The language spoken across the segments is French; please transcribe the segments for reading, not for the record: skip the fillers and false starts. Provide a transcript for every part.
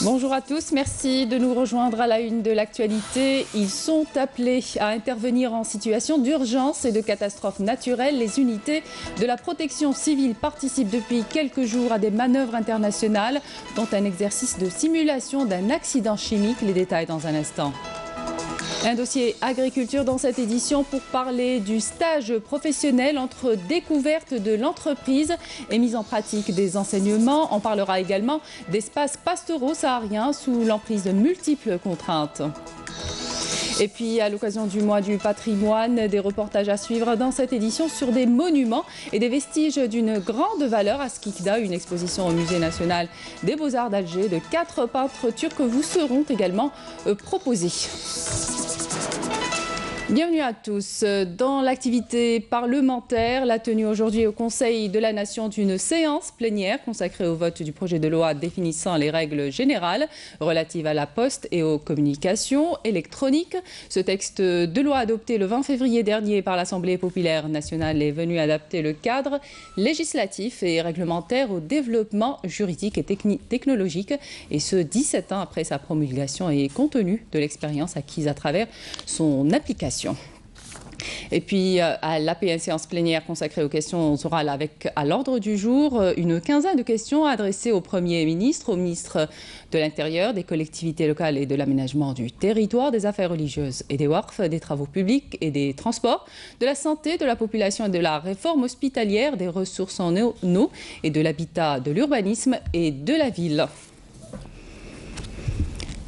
Bonjour à tous, merci de nous rejoindre à la une de l'actualité. Ils sont appelés à intervenir en situation d'urgence et de catastrophe naturelle. Les unités de la protection civile participent depuis quelques jours à des manœuvres internationales, dont un exercice de simulation d'un accident chimique. Les détails dans un instant. Un dossier agriculture dans cette édition pour parler du stage professionnel entre découverte de l'entreprise et mise en pratique des enseignements. On parlera également d'espaces pastoraux sahariens sous l'emprise de multiples contraintes. Et puis, à l'occasion du mois du patrimoine, des reportages à suivre dans cette édition sur des monuments et des vestiges d'une grande valeur à Skikda, une exposition au Musée national des Beaux-Arts d'Alger de 4 peintres turcs vous seront également proposés. Bienvenue à tous. Dans l'activité parlementaire, la tenue aujourd'hui au Conseil de la Nation d'une séance plénière consacrée au vote du projet de loi définissant les règles générales relatives à la poste et aux communications électroniques. Ce texte de loi adopté le 20 février dernier par l'Assemblée populaire nationale est venu adapter le cadre législatif et réglementaire au développement juridique et technologique, et ce 17 ans après sa promulgation et compte tenu de l'expérience acquise à travers son application. Et puis, à l'APN séance plénière consacrée aux questions orales avec à l'ordre du jour une quinzaine de questions adressées au Premier ministre, au ministre de l'Intérieur, des collectivités locales et de l'aménagement du territoire, des affaires religieuses et des WARF, des travaux publics et des transports, de la santé, de la population et de la réforme hospitalière, des ressources en eau et de l'habitat, de l'urbanisme et de la ville.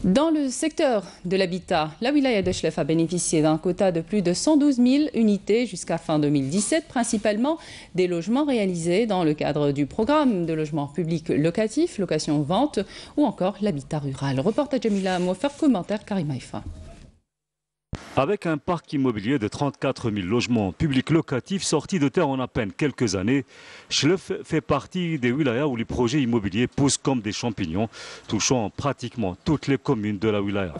Dans le secteur de l'habitat, la wilaya de Chlef a bénéficié d'un quota de plus de 112 000 unités jusqu'à fin 2017, principalement des logements réalisés dans le cadre du programme de logement public locatif, location-vente ou encore l'habitat rural. Reportage Jamila Moufer, commentaire Karim Haïfa. Avec un parc immobilier de 34 000 logements publics locatifs sortis de terre en à peine quelques années, Chlef fait partie des wilayas où les projets immobiliers poussent comme des champignons, touchant pratiquement toutes les communes de la wilaya.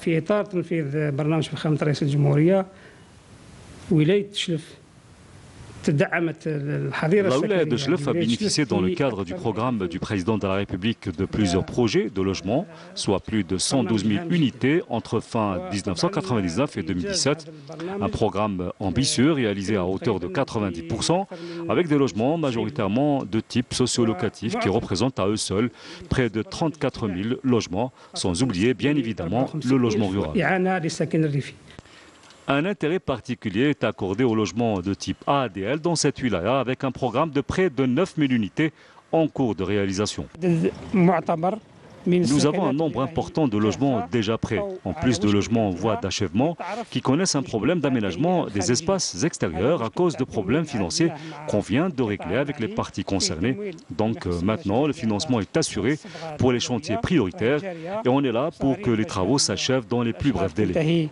La wilaya de Chlef a bénéficié dans le cadre du programme du président de la République de plusieurs projets de logement, soit plus de 112 000 unités entre fin 1999 et 2017. Un programme ambitieux réalisé à hauteur de 90%, avec des logements majoritairement de type socio-locatif qui représentent à eux seuls près de 34 000 logements, sans oublier bien évidemment le logement rural. Un intérêt particulier est accordé au logement de type AADL dans cette wilaya avec un programme de près de 9 000 unités en cours de réalisation. Nous avons un nombre important de logements déjà prêts, en plus de logements en voie d'achèvement, qui connaissent un problème d'aménagement des espaces extérieurs à cause de problèmes financiers qu'on vient de régler avec les parties concernées. Donc maintenant, le financement est assuré pour les chantiers prioritaires et on est là pour que les travaux s'achèvent dans les plus brefs délais.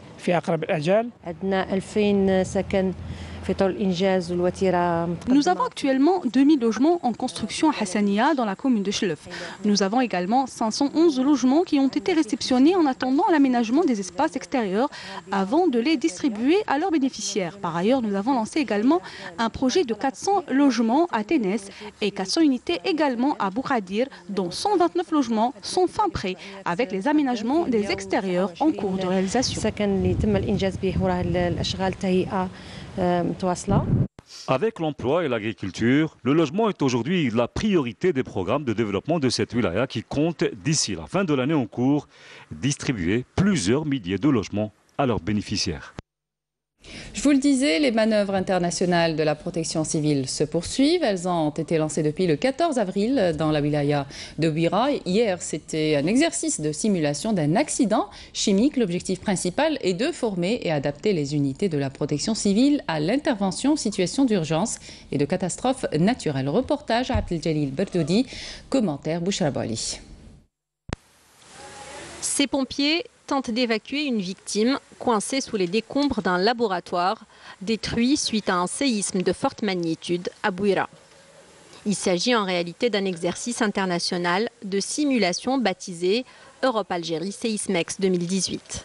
Nous avons actuellement 2000 logements en construction à Hassania dans la commune de Chlef. Nous avons également 511 logements qui ont été réceptionnés en attendant l'aménagement des espaces extérieurs avant de les distribuer à leurs bénéficiaires. Par ailleurs, nous avons lancé également un projet de 400 logements à Ténès et 400 unités également à Bouradir, dont 129 logements sont fin prêts avec les aménagements des extérieurs en cours de réalisation. Avec l'emploi et l'agriculture, le logement est aujourd'hui la priorité des programmes de développement de cette wilaya qui compte, d'ici la fin de l'année en cours, distribuer plusieurs milliers de logements à leurs bénéficiaires. Je vous le disais, les manœuvres internationales de la protection civile se poursuivent. Elles ont été lancées depuis le 14 avril dans la wilaya de Bouira. Hier, c'était un exercice de simulation d'un accident chimique. L'objectif principal est de former et adapter les unités de la protection civile à l'intervention en situation d'urgence et de catastrophe naturelle. Reportage à Abdeljalil Berdoudi, commentaire Bouchra Bali. Ces pompiers tentent d'évacuer une victime coincée sous les décombres d'un laboratoire détruit suite à un séisme de forte magnitude à Bouira. Il s'agit en réalité d'un exercice international de simulation baptisé Europe-Algérie Séismex 2018.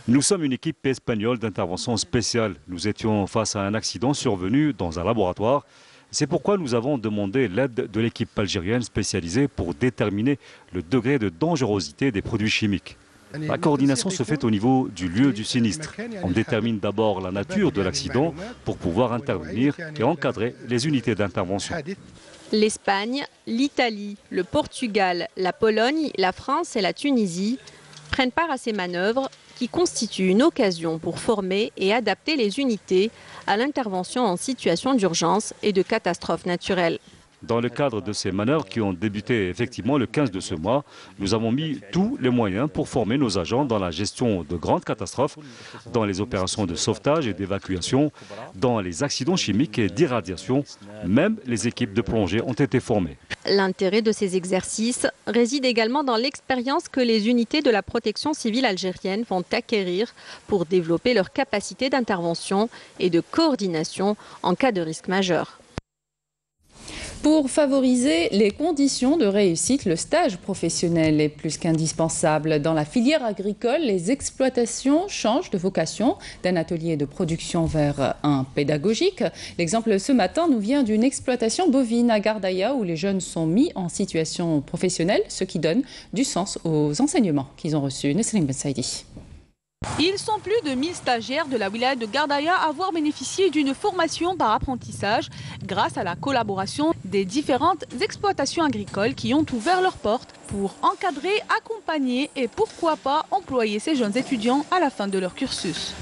Nous sommes une équipe espagnole d'intervention spéciale. Nous étions face à un accident survenu dans un laboratoire C'est pourquoi nous avons demandé l'aide de l'équipe algérienne spécialisée pour déterminer le degré de dangerosité des produits chimiques. La coordination se fait au niveau du lieu du sinistre. On détermine d'abord la nature de l'accident pour pouvoir intervenir et encadrer les unités d'intervention. L'Espagne, l'Italie, le Portugal, la Pologne, la France et la Tunisie prennent part à ces manœuvres qui constituent une occasion pour former et adapter les unités à l'intervention en situation d'urgence et de catastrophe naturelle. Dans le cadre de ces manœuvres qui ont débuté effectivement le 15 de ce mois, nous avons mis tous les moyens pour former nos agents dans la gestion de grandes catastrophes, dans les opérations de sauvetage et d'évacuation, dans les accidents chimiques et d'irradiation. Même les équipes de plongée ont été formées. L'intérêt de ces exercices réside également dans l'expérience que les unités de la protection civile algérienne vont acquérir pour développer leur capacité d'intervention et de coordination en cas de risque majeur. Pour favoriser les conditions de réussite, le stage professionnel est plus qu'indispensable. Dans la filière agricole, les exploitations changent de vocation d'un atelier de production vers un pédagogique. L'exemple ce matin nous vient d'une exploitation bovine à Gardaïa où les jeunes sont mis en situation professionnelle, ce qui donne du sens aux enseignements qu'ils ont reçus. Nesrine Ben Saïdi. Ils sont plus de 1000 stagiaires de la wilaya de Gardaïa à avoir bénéficié d'une formation par apprentissage grâce à la collaboration des différentes exploitations agricoles qui ont ouvert leurs portes pour encadrer, accompagner et pourquoi pas employer ces jeunes étudiants à la fin de leur cursus.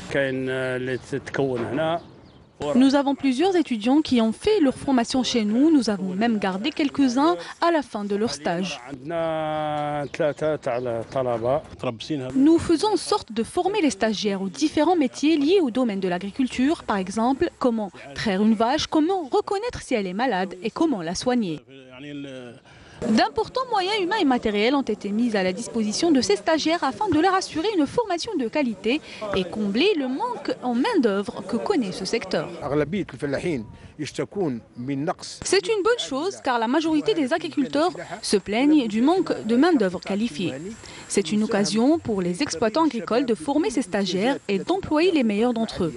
Nous avons plusieurs étudiants qui ont fait leur formation chez nous. Nous avons même gardé quelques-uns à la fin de leur stage. Nous faisons en sorte de former les stagiaires aux différents métiers liés au domaine de l'agriculture. Par exemple, comment traire une vache, comment reconnaître si elle est malade et comment la soigner. D'importants moyens humains et matériels ont été mis à la disposition de ces stagiaires afin de leur assurer une formation de qualité et combler le manque en main-d'œuvre que connaît ce secteur. C'est une bonne chose car la majorité des agriculteurs se plaignent du manque de main-d'œuvre qualifiée. C'est une occasion pour les exploitants agricoles de former ces stagiaires et d'employer les meilleurs d'entre eux.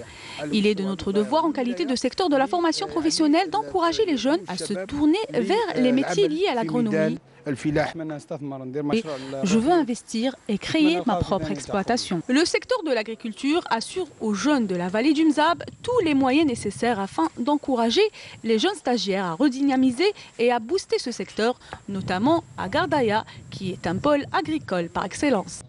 Il est de notre devoir en qualité de secteur de la formation professionnelle d'encourager les jeunes à se tourner vers les métiers liés à l'agronomie. Et je veux investir et créer ma propre exploitation. Le secteur de l'agriculture assure aux jeunes de la vallée du Mzab tous les moyens nécessaires afin d'encourager les jeunes stagiaires à redynamiser et à booster ce secteur, notamment à Gardaïa, qui est un pôle agricole par excellence.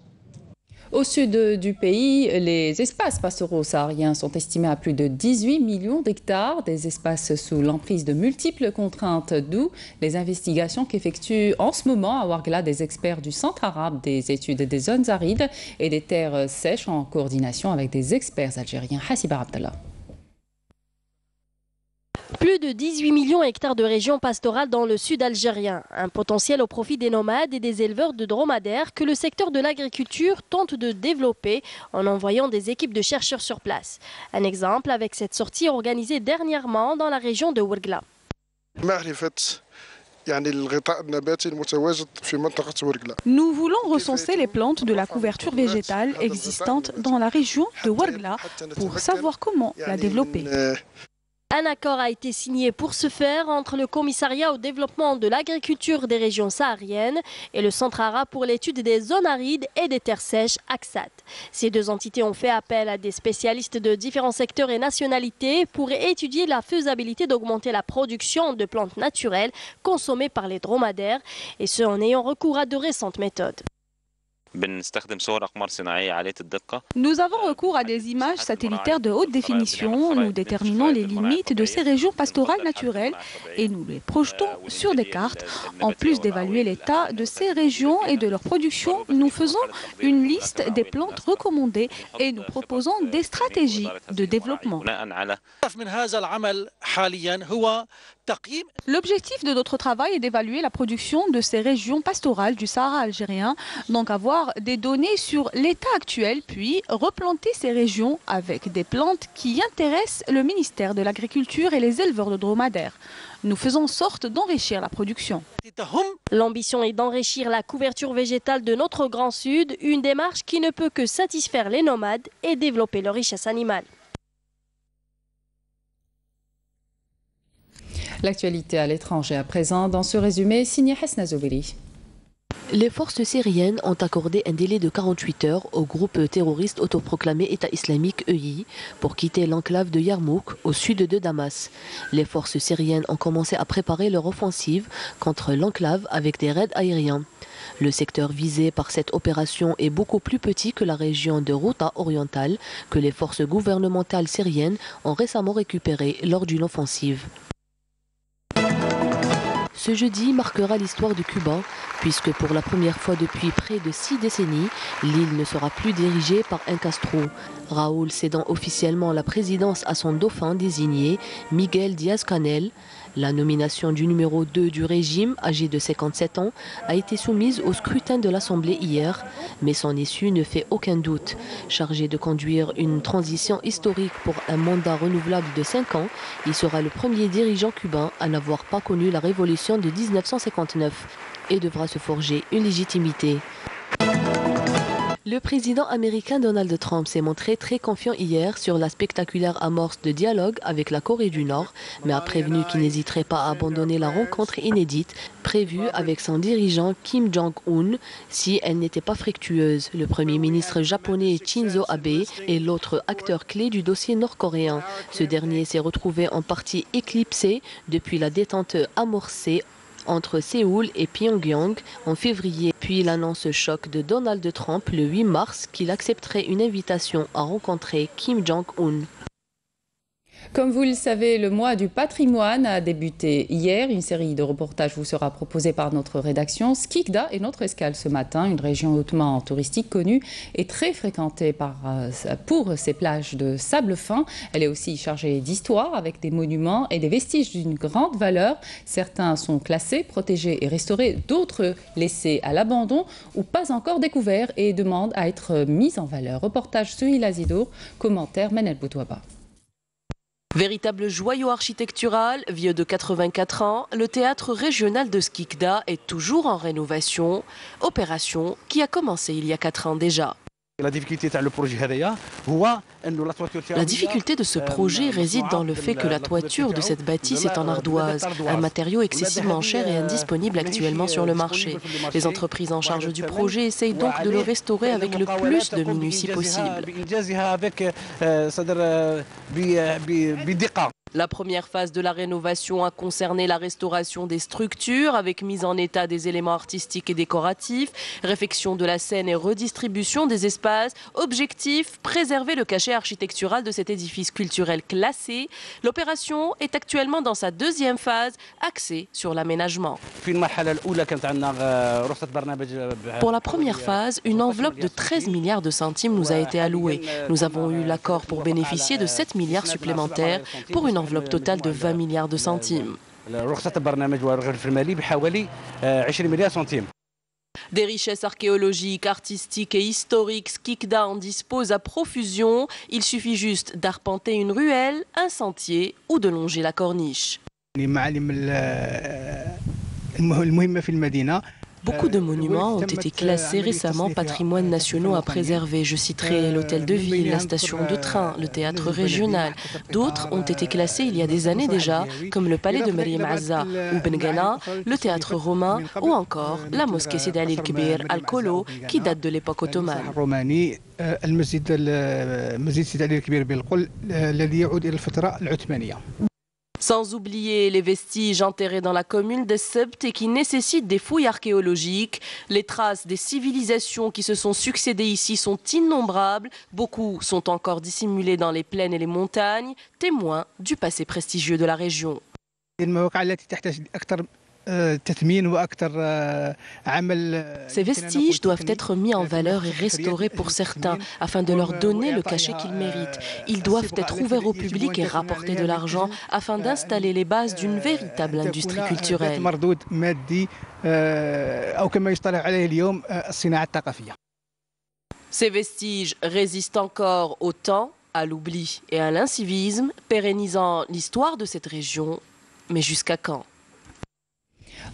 Au sud du pays, les espaces pastoraux sahariens sont estimés à plus de 18 millions d'hectares, des espaces sous l'emprise de multiples contraintes, d'où les investigations qu'effectuent en ce moment à Ouargla des experts du Centre arabe des études des zones arides et des terres sèches en coordination avec des experts algériens. Hassiba Abdallah. Plus de 18 millions d'hectares de régions pastorales dans le sud algérien. Un potentiel au profit des nomades et des éleveurs de dromadaires que le secteur de l'agriculture tente de développer en envoyant des équipes de chercheurs sur place. Un exemple avec cette sortie organisée dernièrement dans la région de Ouargla. Nous voulons recenser les plantes de la couverture végétale existantes dans la région de Ouargla pour savoir comment la développer. Un accord a été signé pour ce faire entre le commissariat au développement de l'agriculture des régions sahariennes et le Centre arabe pour l'étude des zones arides et des terres sèches, ACSAT. Ces deux entités ont fait appel à des spécialistes de différents secteurs et nationalités pour étudier la faisabilité d'augmenter la production de plantes naturelles consommées par les dromadaires, et ce en ayant recours à de récentes méthodes. Nous avons recours à des images satellitaires de haute définition. Nous déterminons les limites de ces régions pastorales naturelles et nous les projetons sur des cartes. En plus d'évaluer l'état de ces régions et de leur production, nous faisons une liste des plantes recommandées et nous proposons des stratégies de développement. L'objectif de notre travail est d'évaluer la production de ces régions pastorales du Sahara algérien, donc avoir des données sur l'état actuel, puis replanter ces régions avec des plantes qui intéressent le ministère de l'Agriculture et les éleveurs de dromadaires. Nous faisons en sorte d'enrichir la production. L'ambition est d'enrichir la couverture végétale de notre Grand Sud, une démarche qui ne peut que satisfaire les nomades et développer leur richesse animale. L'actualité à l'étranger à présent dans ce résumé signé Hasna Zoubiri. Les forces syriennes ont accordé un délai de 48 heures au groupe terroriste autoproclamé État islamique EI pour quitter l'enclave de Yarmouk au sud de Damas. Les forces syriennes ont commencé à préparer leur offensive contre l'enclave avec des raids aériens. Le secteur visé par cette opération est beaucoup plus petit que la région de Ghouta orientale que les forces gouvernementales syriennes ont récemment récupéré lors d'une offensive. Ce jeudi marquera l'histoire de Cuba, puisque pour la première fois depuis près de 6 décennies, l'île ne sera plus dirigée par un Castro. Raúl cédant officiellement la présidence à son dauphin désigné, Miguel Díaz-Canel. La nomination du numéro 2 du régime, âgé de 57 ans, a été soumise au scrutin de l'Assemblée hier, mais son issue ne fait aucun doute. Chargé de conduire une transition historique pour un mandat renouvelable de 5 ans, il sera le premier dirigeant cubain à n'avoir pas connu la révolution de 1959 et devra se forger une légitimité. Le président américain Donald Trump s'est montré très confiant hier sur la spectaculaire amorce de dialogue avec la Corée du Nord, mais a prévenu qu'il n'hésiterait pas à abandonner la rencontre inédite prévue avec son dirigeant Kim Jong-un si elle n'était pas fructueuse. Le premier ministre japonais Shinzo Abe est l'autre acteur clé du dossier nord-coréen. Ce dernier s'est retrouvé en partie éclipsé depuis la détente amorcée entre Séoul et Pyongyang en février, puis l'annonce choc de Donald Trump le 8 mars qu'il accepterait une invitation à rencontrer Kim Jong-un. Comme vous le savez, le mois du patrimoine a débuté hier. Une série de reportages vous sera proposée par notre rédaction. Skikda est notre escale ce matin, une région hautement touristique connue et très fréquentée pour ses plages de sable fin. Elle est aussi chargée d'histoire avec des monuments et des vestiges d'une grande valeur. Certains sont classés, protégés et restaurés, d'autres laissés à l'abandon ou pas encore découverts et demandent à être mis en valeur. Reportage Souhil Azidour, commentaire Menel Boutouaba. Véritable joyau architectural, vieux de 84 ans, le théâtre régional de Skikda est toujours en rénovation, opération qui a commencé il y a 4 ans déjà. La difficulté de ce projet réside dans le fait que la toiture de cette bâtisse est en ardoise, un matériau excessivement cher et indisponible actuellement sur le marché. Les entreprises en charge du projet essayent donc de le restaurer avec le plus de minutie possible. La première phase de la rénovation a concerné la restauration des structures avec mise en état des éléments artistiques et décoratifs, réfection de la scène et redistribution des espaces. Objectif, préserver le cachet architectural de cet édifice culturel classé. L'opération est actuellement dans sa deuxième phase, axée sur l'aménagement. Pour la première phase, une enveloppe de 13 milliards de centimes nous a été allouée. Nous avons eu l'accord pour bénéficier de 7 milliards supplémentaires pour une enveloppe totale de 20 milliards de centimes. Des richesses archéologiques, artistiques et historiques, Skikda en dispose à profusion. Il suffit juste d'arpenter une ruelle, un sentier ou de longer la corniche. Beaucoup de monuments ont été classés récemment patrimoines nationaux à préserver. Je citerai l'hôtel de ville, la station de train, le théâtre régional. D'autres ont été classés il y a des années déjà, comme le palais de Mariam Azza ou Bengana, le théâtre romain ou encore la mosquée Sidi Ali el-Kbir al-Kolo qui date de l'époque ottomane. Sans oublier les vestiges enterrés dans la commune de Sebt et qui nécessitent des fouilles archéologiques. Les traces des civilisations qui se sont succédées ici sont innombrables. Beaucoup sont encore dissimulés dans les plaines et les montagnes, témoins du passé prestigieux de la région. Ces vestiges doivent être mis en valeur et restaurés pour certains afin de leur donner le cachet qu'ils méritent. Ils doivent être ouverts au public et rapporter de l'argent afin d'installer les bases d'une véritable industrie culturelle. Ces vestiges résistent encore au temps, à l'oubli et à l'incivisme, pérennisant l'histoire de cette région. Mais jusqu'à quand ?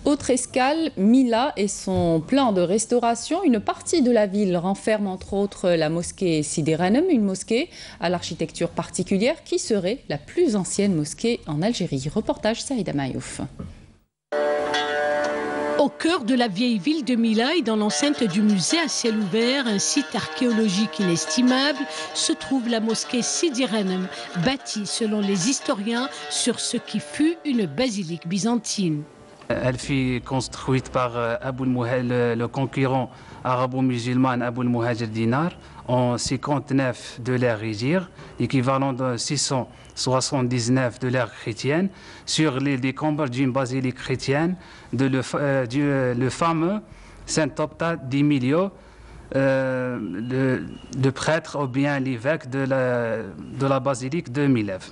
Autre escale, Mila et son plan de restauration. Une partie de la ville renferme entre autres la mosquée Sidi Ghanem, une mosquée à l'architecture particulière qui serait la plus ancienne mosquée en Algérie. Reportage Saïda Mayouf. Au cœur de la vieille ville de Mila et dans l'enceinte du musée à ciel ouvert, un site archéologique inestimable, se trouve la mosquée Sidi Ghanem, bâtie selon les historiens sur ce qui fut une basilique byzantine. Elle fut construite par le concurrent arabo-musulman Aboul Muhajir Dinar en 59 de l'ère hégire, équivalent de 679 de l'ère chrétienne, sur les décombres d'une basilique chrétienne le fameux Saint-Opta d'Emilio, le prêtre ou bien l'évêque de la basilique de Milève.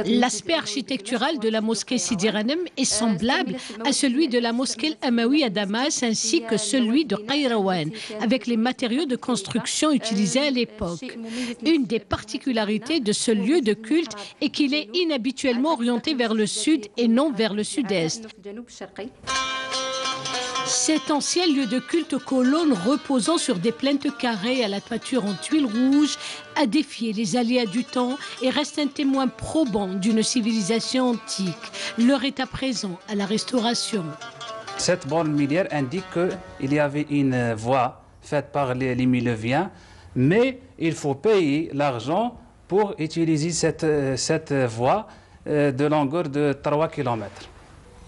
L'aspect architectural de la mosquée Sidi Ghanem est semblable à celui de la mosquée Amawi à Damas ainsi que celui de Qayrawan, avec les matériaux de construction utilisés à l'époque. Une des particularités de ce lieu de culte est qu'il est inhabituellement orienté vers le sud et non vers le sud-est. Cet ancien lieu de culte colonne reposant sur des plinthes carrées à la toiture en tuiles rouges a défié les aléas du temps et reste un témoin probant d'une civilisation antique. L'heure est à présent à la restauration. Cette borne minière indique qu'il y avait une voie faite par les Mileviens, mais il faut payer l'argent pour utiliser cette voie de longueur de 3 km.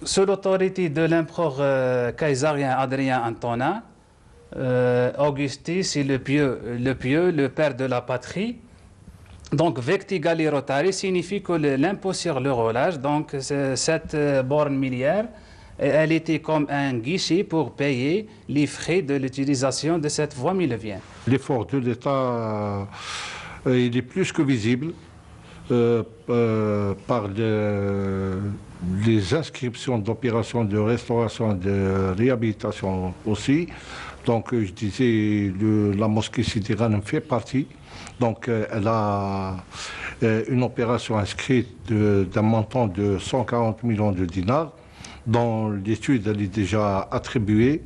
Sous l'autorité de l'empereur kaiserien Adrien Antonin, Augustus est le pieux, le père de la patrie. Donc, vecti galli rotari signifie que l'impôt sur le roulage, donc cette borne minière, elle était comme un guichet pour payer les frais de l'utilisation de cette voie milevienne. L'effort de l'État, il est plus que visible par les inscriptions d'opérations de restauration, de réhabilitation aussi. Donc, je disais, la mosquée Sidi Ghanem fait partie. Donc, elle a une opération inscrite d'un montant de 140 millions de dinars, dont l'étude elle est déjà attribuée.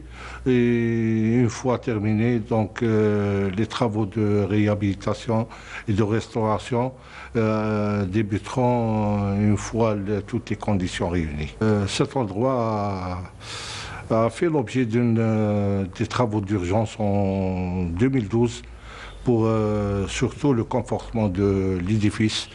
Et une fois terminée, donc, les travaux de réhabilitation et de restauration débuteront une fois toutes les conditions réunies. Cet endroit a fait l'objet des travaux d'urgence en 2012 pour surtout le confortement de l'édifice.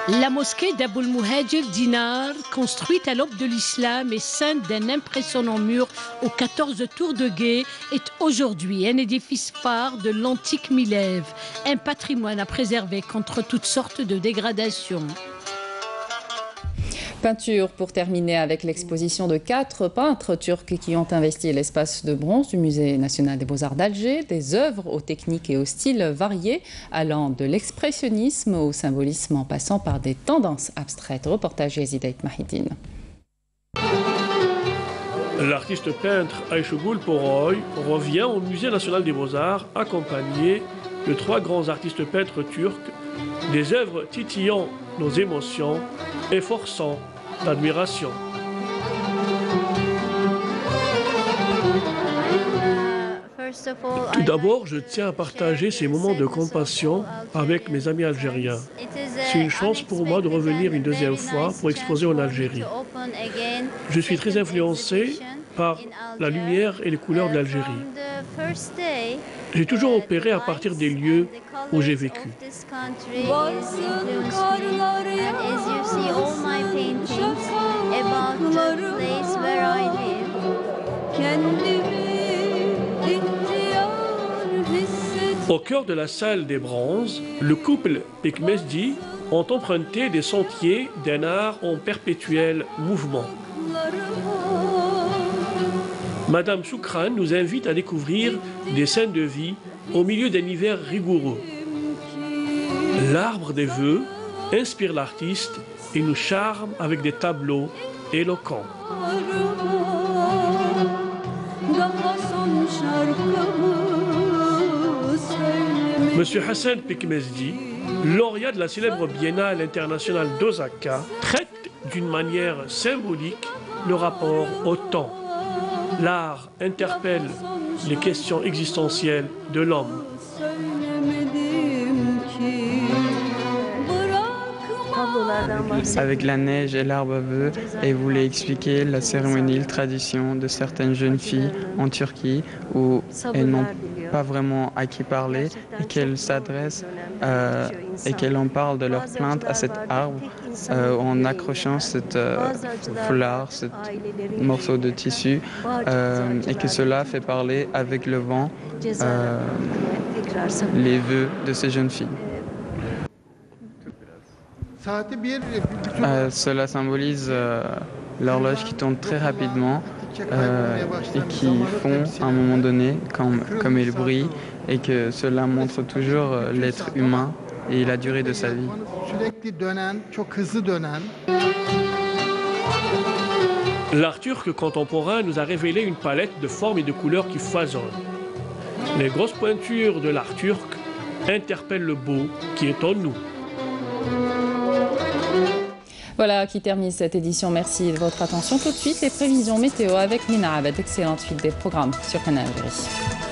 La mosquée d'Aboul Muhajir Dinar, construite à l'aube de l'islam et ceinte d'un impressionnant mur aux 14 tours de guet, est aujourd'hui un édifice phare de l'antique Milève, un patrimoine à préserver contre toutes sortes de dégradations. Peinture pour terminer avec l'exposition de 4 peintres turcs qui ont investi l'espace de bronze du Musée national des beaux-arts d'Alger, des œuvres aux techniques et aux styles variés, allant de l'expressionnisme au symbolisme en passant par des tendances abstraites. Reportage Yazid Mahidine. L'artiste peintre Ayşegül Poroy revient au Musée national des beaux-arts accompagné de 3 grands artistes peintres turcs, des œuvres titillant nos émotions et forçant l'admiration. Tout d'abord, je tiens à partager ces moments de compassion avec mes amis algériens. C'est une chance pour moi de revenir une deuxième fois pour exposer en Algérie. Je suis très influencé par la lumière et les couleurs de l'Algérie. J'ai toujours opéré à partir des lieux où j'ai vécu. Au cœur de la salle des bronzes, le couple Pekmezdi ont emprunté des sentiers d'un art en perpétuel mouvement. Madame Choukran nous invite à découvrir des scènes de vie au milieu d'un hiver rigoureux. L'arbre des vœux inspire l'artiste et nous charme avec des tableaux éloquents. Monsieur Hassan Pekmezdi, lauréat de la célèbre Biennale internationale d'Osaka, traite d'une manière symbolique le rapport au temps. L'art interpelle les questions existentielles de l'homme. Avec la neige et l'arbre à vœux, elle voulait expliquer la cérémonie, la tradition de certaines jeunes filles en Turquie où elles n'ont pas vraiment à qui parler et qu'elles s'adressent et qu'elles en parlent de leur plainte à cet arbre en accrochant cette foulard, ce morceau de tissu et que cela fait parler avec le vent les vœux de ces jeunes filles. Cela symbolise l'horloge qui tourne très rapidement et qui fond à un moment donné comme elle brille et que cela montre toujours l'être humain et la durée de sa vie. L'art turc contemporain nous a révélé une palette de formes et de couleurs qui foisonnent. Les grosses pointures de l'art turc interpellent le beau qui est en nous. Voilà qui termine cette édition. Merci de votre attention. Tout de suite, les prévisions météo avec Mina Abed. Excellente suite des programmes sur Canal Algérie.